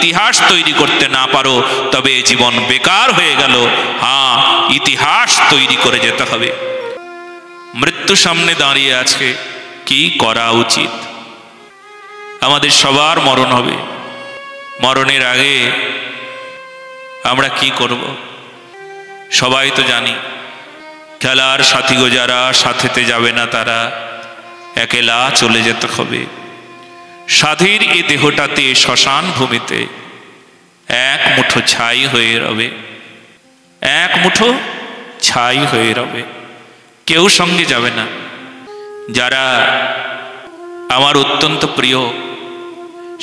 ইতিহাস তৈরি করতে না পারো তবে জীবন বেকার হয়ে গেল। হ্যাঁ, ইতিহাস তৈরি করে যেতে হবে। মৃত্যু সামনে দাঁড়িয়ে আছে, কি করা উচিত? আমাদের সবার মরণ হবে। মরণের আগে আমরা কি করব সবাই তো জানি। খেলার সাথী গো যারা, সাথেতে যাবে না তারা, একেলা চলে যেতে হবে। সাধীর এই দেহটাতে শ্মশান ভূমিতে এক মুঠো ছাই হয়ে রবে, এক মুঠো ছাই হয়ে রবে, কেউ সঙ্গে যাবে না। যারা আমার অত্যন্ত প্রিয়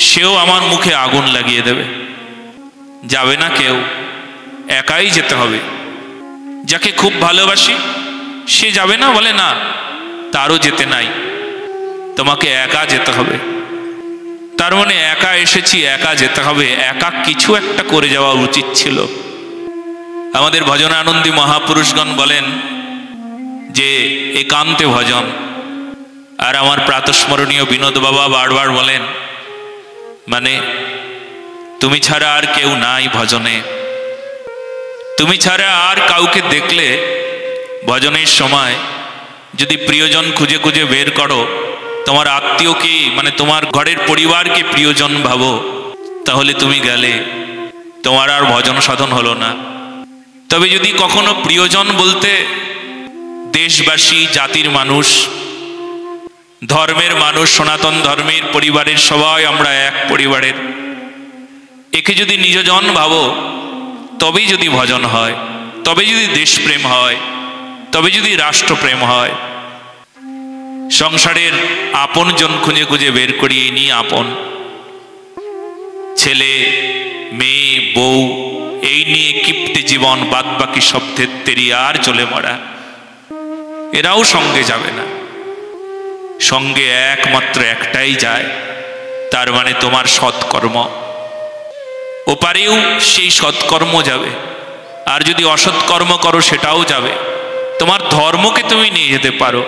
সেও আমার মুখে আগুন লাগিয়ে দেবে, যাবে না কেউ, একাই যেতে হবে। যাকে খুব ভালোবাসি সে যাবে না, বলে না তারও যেতে নাই, তোমাকে একা যেতে হবে। তার মানে একা এসেছি, একা যেতে হবে, একা কিছু একটা করে যাওয়া উচিত ছিল। আমাদের ভজনানন্দী মহাপুরুষগণ বলেন যে একান্তে ভজন। আর আমার প্রাতঃস্মরণীয় বিনোদ বাবা বারবার বলেন, মানে তুমি ছাড়া আর কেউ নাই ভজনে। তুমি ছাড়া আর কাউকে দেখলে ভজনের সময় যদি প্রিয়জন খুঁজে খুঁজে বের করো, তোমার আত্মীয়কে মানে তোমার ঘরের পরিবারকে প্রিয়জন ভাবো, তাহলে তুমি গেলে, তোমার আর ভজন সাধন হলো না। তবে যদি কখনো প্রিয়জন বলতে দেশবাসী, জাতির মানুষ, ধর্মের মানুষ, সনাতন ধর্মের পরিবারের সবাই আমরা এক পরিবারের, একে যদি নিজজন ভাবো, তবেই যদি ভজন হয়, তবে যদি দেশপ্রেম হয়, তবে যদি রাষ্ট্রপ্রেম হয়। সংসারের আপন জন খুঁজে খুঁজে বের করিয়ে নিয়ে আপন ছেলে মেয়ে বউ এই নিয়ে কিপ্টে জীবন, বাদ বাকি সব তেরি আর চলে মরা, এরাও সঙ্গে যাবে না। সঙ্গে একমাত্র একটাই যায়, তার মানে তোমার সৎকর্ম। ওপারেও সেই সৎকর্ম যাবে, আর যদি অসৎকর্ম করো সেটাও যাবে। তোমার ধর্মকে তুমি নিয়ে যেতে পারো,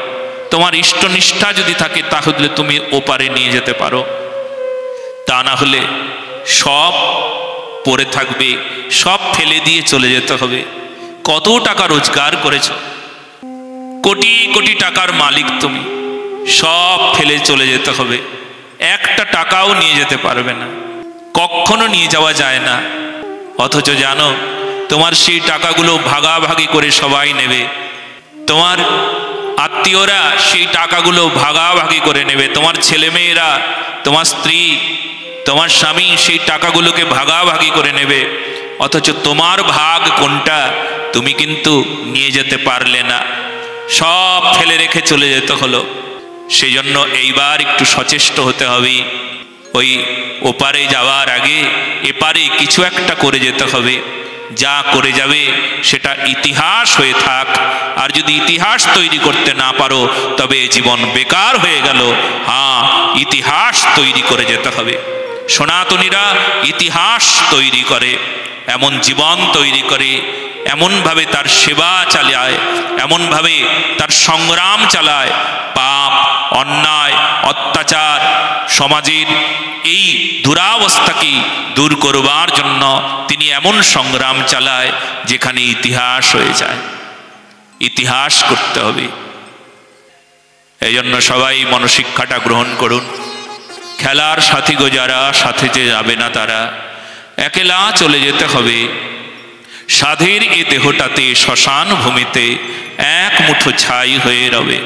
তোমার ইষ্টনিষ্ঠা যদি থাকে তাহলে তুমি ওপারে নিয়ে যেতে পারো। তা না হলে সব পড়ে থাকবে, সব ফেলে দিয়ে চলে যেতে হবে। কত টাকা রোজগার করেছ, কোটি কোটি টাকার মালিক তুমি, সব ফেলে চলে যেতে হবে। একটা টাকাও নিয়ে যেতে পারবে না, কখনো নিয়ে যাওয়া যায় না। অথচ জানো তোমার সেই টাকাগুলো ভাগাভাগি করে সবাই নেবে, তোমার আত্মীয়রা সেই টাকাগুলো ভাগাভাগি করে নেবে, তোমার ছেলেমেয়েরা, তোমার স্ত্রী, তোমার স্বামী সেই টাকাগুলোকে ভাগাভাগি করে নেবে। অথচ তোমার ভাগ কোনটা তুমি কিন্তু নিয়ে যেতে পারলে না, সব ফেলে রেখে চলে যেতে হলো। সেই জন্য এইবার একটু সচেষ্ট হতে হবে। ওই ওপারে যাওয়ার আগে এপারে কিছু একটা করে যেতে হবে। যা করে যাবে সেটা ইতিহাস হয়ে থাক। আর যদি ইতিহাস তৈরি করতে না পারো তবে জীবন বেকার হয়ে গেল। হ্যাঁ, ইতিহাস তৈরি করে যেতে হবে। সনাতনীরা ইতিহাস তৈরি করে, এমন জীবন তৈরি করে, এমনভাবে তার সেবা চালায়, এমনভাবে তার সংগ্রাম চালায়। পাপ, অন্যায়, অত্যাচার, সমাজের এই দুরাবস্থাকে দূর করবার জন্য তিনি এমন সংগ্রাম চালায় যেখানে ইতিহাস হয়ে যায়। ইতিহাস করতে হবে। এই জন্য সবাই মনশিক্ষাটা গ্রহণ করুন। খেলার সাথী গো যারা, সাথে যে যাবে না তারা, একেলা চলে যেতে হবে। সাধের এ দেহটাতে শ্মশান ভূমিতে এক মুঠো ছাই হয়ে রবে।